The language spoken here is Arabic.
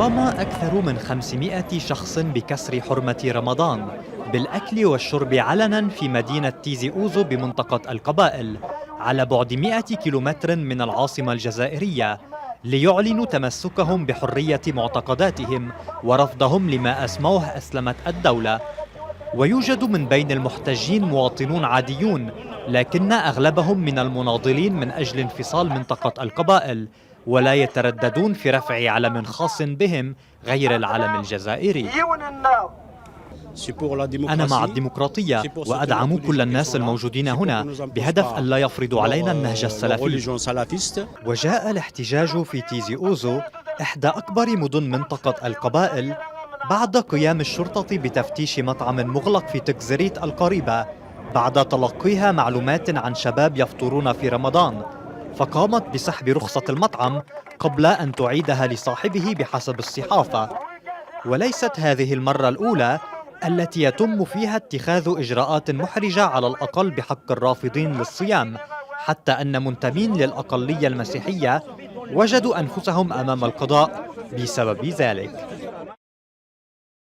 قام أكثر من 500 شخص بكسر حرمة رمضان بالأكل والشرب علناً في مدينة تيزي أوزو بمنطقة القبائل على بعد 100 كيلومتر من العاصمة الجزائرية، ليعلنوا تمسكهم بحرية معتقداتهم ورفضهم لما أسموه أسلمة الدولة. ويوجد من بين المحتجين مواطنون عاديون، لكن أغلبهم من المناضلين من أجل انفصال منطقة القبائل، ولا يترددون في رفع علم خاص بهم غير العلم الجزائري. أنا مع الديمقراطية وأدعم كل الناس الموجودين هنا بهدف ألا يفرضوا علينا النهج السلفي. وجاء الاحتجاج في تيزي أوزو، إحدى أكبر مدن منطقة القبائل، بعد قيام الشرطة بتفتيش مطعم مغلق في تكزريت القريبة بعد تلقيها معلومات عن شباب يفطرون في رمضان، فقامت بسحب رخصة المطعم قبل أن تعيدها لصاحبه بحسب الصحافة. وليست هذه المرة الأولى التي يتم فيها اتخاذ إجراءات محرجة على الأقل بحق الرافضين للصيام، حتى أن منتمين للأقلية المسيحية وجدوا أنفسهم أمام القضاء بسبب ذلك.